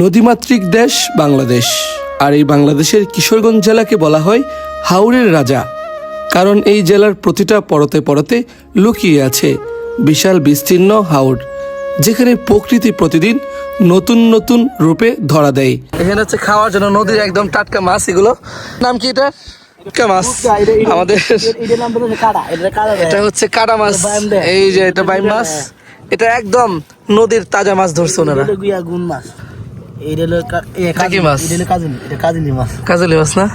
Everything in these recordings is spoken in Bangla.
নদীমাতৃক দেশ বাংলাদেশ, আর এই বাংলাদেশের কিশোরগঞ্জ জেলাকে বলা হয় হাওরের রাজা। কারণ এই জেলার প্রতিটা পরতে পরতে লুকিয়ে আছে বিশাল বিস্তীর্ণ হাওর, যেখানে প্রকৃতি প্রতিদিন নতুন নতুন রূপে ধরা দেয়। এখানে হচ্ছে খাওয়ার জন্য নদীর একদম টাটকা মাছ। এগুলো নাম কি? এটা মাছ আমাদের, এটা হচ্ছে কাটা মাছ। এই যে এটা বাইম মাছ, এটা একদম নদীর তাজা মাছ ধরছে ওনারা। কাজলি মাছ না?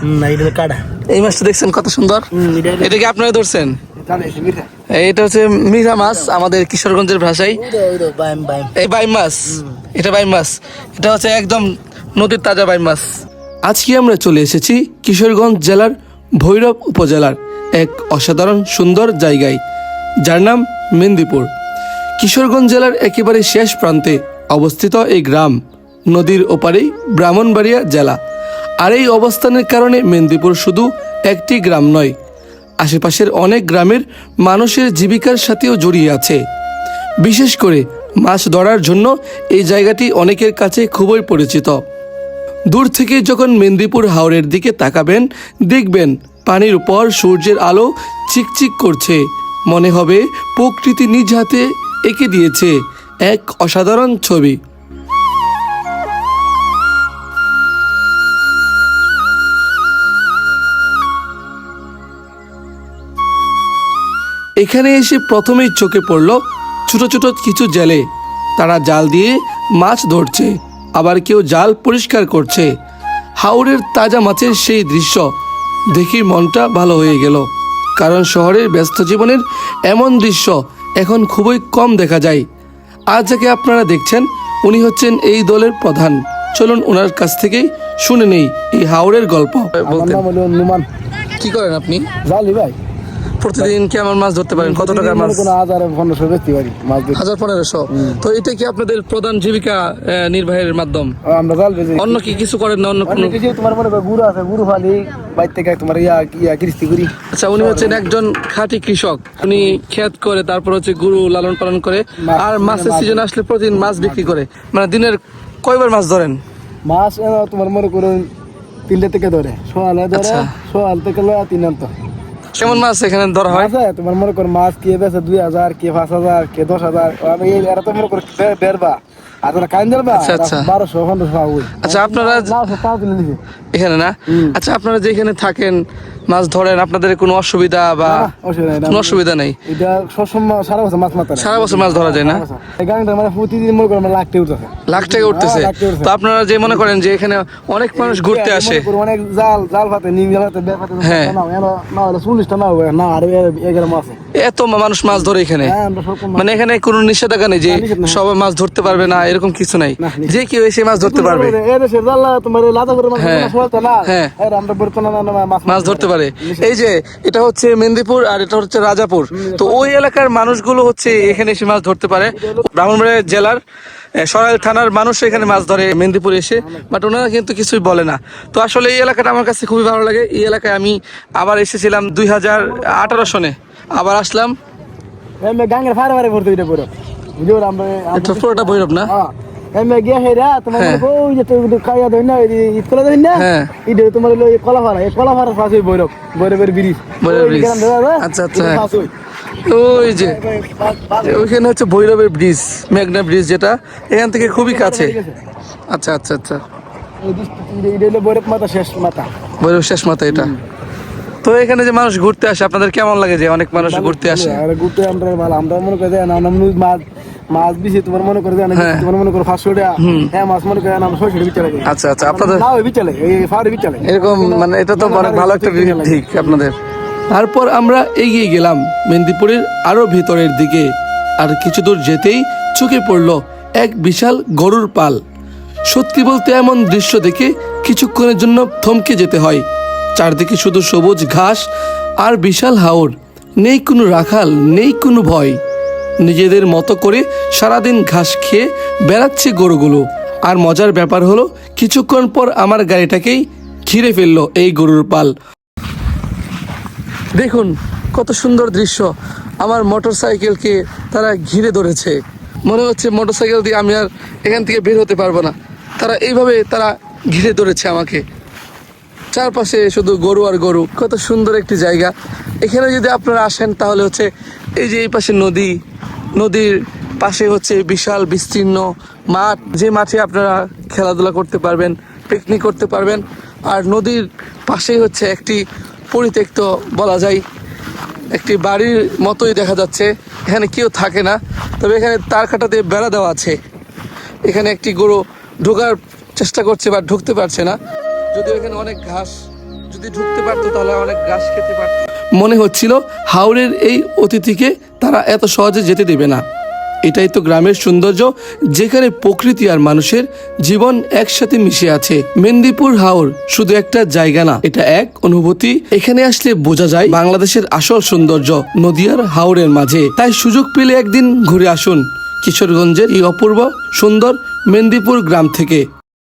এই মাছটা দেখছেন কত সুন্দর। এটা কি আপনারা ধরছেন? এটা হচ্ছে মিঠা মাছ আমাদের কিশোরগঞ্জের ভাষায়। এই বাইম মাছ, এটা বাইম মাছ, এটা হচ্ছে একদম নদীর তাজা বাইম মাছ। আজকে আমরা চলে এসেছি কিশোরগঞ্জ জেলার ভৈরব উপজেলার এক অসাধারণ সুন্দর জায়গায়, যার নাম মেন্দিপুর। কিশোরগঞ্জ জেলার একেবারে শেষ প্রান্তে অবস্থিত এই গ্রাম নদীর ওপারেই ব্রাহ্মণবাড়িয়া জেলা। আর এই অবস্থানের কারণে মেন্দিপুর শুধু একটি গ্রাম নয়, আশেপাশের অনেক গ্রামের মানুষের জীবিকার সাথেও জড়িয়ে আছে। বিশেষ করে মাছ ধরার জন্য এই জায়গাটি অনেকের কাছে খুবই পরিচিত। দূর থেকে যখন মেন্দিপুর হাওরের দিকে তাকাবেন, দেখবেন পানির উপর সূর্যের আলো চিকচিক করছে। মনে হবে প্রকৃতি নিজ হাতে এঁকে দিয়েছে এক অসাধারণ ছবি। এখানে এসে প্রথমেই চোখে পড়ল ছোট ছোট কিছু জেলে। তারা জাল দিয়ে মাছ ধরছে, আবার কেউ জাল পরিষ্কার করছে। হাওরের তাজা মাছের সেই দৃশ্য দেখে মনটা ভালো হয়ে গেল। কারণ শহরের ব্যস্ত জীবনের এমন দৃশ্য এখন খুবই কম দেখা যায়। আজ যাকে আপনারা দেখছেন, উনি হচ্ছেন এই দলের প্রধান। চলুন ওনার কাছ থেকেই শুনে নেই এই হাওরের গল্প। কি করেন আপনি? জালি ভাই। প্রতিদিন কেমন মাছ ধরতে পারেন? কত টাকার মাছ? 1500 বেচতে পারি মাছ। 1500। তো এটা কি আপনাদের প্রধান জীবিকা নির্বাহের মাধ্যম? আমরা জাল বেচি। অন্য কি কিছু করেন না? অন্য কোনো কিছু তোমার মনে করো গুরু আছে, গুরু ফালি বাইর থেকে তোমার কিস্তি করি। আচ্ছা, উনি হচ্ছেন একজন খাঁটি কৃষক। উনি ক্ষেত করে, তারপর হচ্ছে গরু লালন পালন করে, আর মাছের সিজন আসলে প্রতিদিন মাছ বিক্রি করে। মানে দিনের কয়বার মাছ ধরেন? মাছ তোমার মনে করো 3টা থেকে ধরে, সোয়ালে ধরে, সোয়াল থেকে লয়া 3 আনতো। কেমন মাছ এখানে ধরা হয়? তোমার মনে করো মাছ কে বেছে 2000, কে 5000, কে 10000। আমি এরা তো মনে করো বেরবা আর তোরা কাইন দেবা। আচ্ছা আচ্ছা, 1200-1500। আচ্ছা আপনারা এখানে না? আচ্ছা আপনারা যেখানে থাকেন মাছ ধরেন, আপনাদের কোনো অসুবিধা বা কোনো অসুবিধা নেই? এটা সবসময় সারা বছর মাছ মারতে, সারা বছর মাছ ধরা যায় না? এই গানটা মানে প্রতিদিন মনে করেন লাখ টাকা উঠতেছে। লাখ টাকা উঠতেছে? তো আপনারা যে মনে করেন যে এখানে অনেক মানুষ ঘুরতে আসে, অনেক জাল পাতে, নিম জাল পাতে, বেপাতে, না হলে 40টা না হবে না, আর 11 মাছ। এত মানুষ মাছ ধরে এখানে? মানে এখানে কোনো নিষেধাজ্ঞা নেই যে সবাই মাছ ধরতে পারবে না, এরকম কিছু নাই? যে কেউ এসে মাছ ধরতে পারবে? মাছ ধরতে পারে। এই যে এটা হচ্ছে মেন্দিপুর আর এটা হচ্ছে রাজাপুর। তো ওই এলাকার মানুষগুলো হচ্ছে এখানে এসে মাছ ধরতে পারে। ব্রাহ্মণবাড়িয়া জেলার সরাইল থানার মানুষ এখানে মাছ ধরে মেন্দিপুরে এসে, বাট ওনারা কিন্তু কিছুই বলে না। তো আসলে এই এলাকাটা আমার কাছে খুবই ভালো লাগে। এই এলাকায় আমি আবার এসেছিলাম 2018 সনে, আবার আসলাম। পুরোটা ভৈরব না? আচ্ছা আচ্ছা, ওই যে ওইখানে হচ্ছে ভৈরবের ব্রিজ, মেঘনা ব্রিজ, যেটা এখান থেকে খুবই কাছে। আচ্ছা আচ্ছা আচ্ছা, ভৈরব শেষ মাথা এটা। তো এখানে যে মানুষ ঘুরতে আসে, আপনাদের কেমন লাগে যে অনেক মানুষ ঘুরতে আসে? ঘুরতে আমরা মনে করি মাছ দিছি, তোমার মনে করে তোমার মনে করো 500 টাকা। হ্যাঁ, মাছ মনে করেন আমরা 600 বিচে লাগে। আচ্ছা আচ্ছা, আপনাদের বিচে লাগে এরকম, মানে এটা তো অনেক ভালো একটা দিক আপনাদের। তারপর আমরা এগিয়ে গেলাম মেন্দিপুরের আরো ভেতরের দিকে। আর কিছু দূর যেতেই চোখে পড়ল এক বিশাল গরুর পাল। সত্যি বলতে এমন দৃশ্য দেখে কিছুক্ষণের জন্য থমকে যেতে হয়। চারদিকে শুধু সবুজ ঘাস আর বিশাল হাওর, নেই কোনো রাখাল, নেই কোনো ভয়। নিজেদের মতো করে সারাদিন ঘাস খেয়ে বেড়াচ্ছে গরুগুলো। আর মজার ব্যাপার হলো, কিছুক্ষণ পর আমার গাড়িটাকেই ঘিরে ফেললো এই গরুর পাল। দেখুন কত সুন্দর দৃশ্য। আমার মোটরসাইকেলকে তারা ঘিরে ধরেছে। মনে হচ্ছে মোটরসাইকেল দিয়ে আমি আর এখান থেকে বের হতে পারবো না। তারা এইভাবে তারা ঘিরে ধরেছে আমাকে। চারপাশে শুধু গরু আর গরু। কত সুন্দর একটি জায়গা। এখানে যদি আপনারা আসেন তাহলে হচ্ছে এই যে এই পাশে নদী, নদীর পাশে হচ্ছে বিশাল বিস্তীর্ণ মাঠ, যে মাঠে আপনারা খেলাধুলা করতে পারবেন, পিকনিক করতে পারবেন। আর নদীর পাশেই হচ্ছে একটি পরিত্যক্ত বলা যায় একটি বাড়ির মতোই দেখা যাচ্ছে। এখানে কেউ থাকে না, তবে এখানে তার কাটা দিয়ে বেড়া দেওয়া আছে। এখানে একটি গরু ঢোকার চেষ্টা করছে বা ঢুকতে পারছে না, যদিও এখানে অনেক ঘাস, যদি ঢুকতে পারতো তাহলে অনেক ঘাস খেতে পারত। মনে হচ্ছিল হাওরের এই অতিথিকে তারা এত সহজে যেতে দেবে না। এটাই তো গ্রামের সৌন্দর্য, যেখানে প্রকৃতি আর মানুষের জীবন একসাথে মিশে আছে। মেদিনীপুর হাওর শুধু একটা জায়গা না, এটা এক অনুভূতি। এখানে আসলে বোঝা যায় বাংলাদেশের আসল সৌন্দর্য নদীয়ার হাওরের মাঝে। তাই সুযোগ পেলে একদিন ঘুরে আসুন কিশোরগঞ্জের এই অপূর্ব সুন্দর মেদিনীপুর গ্রাম থেকে।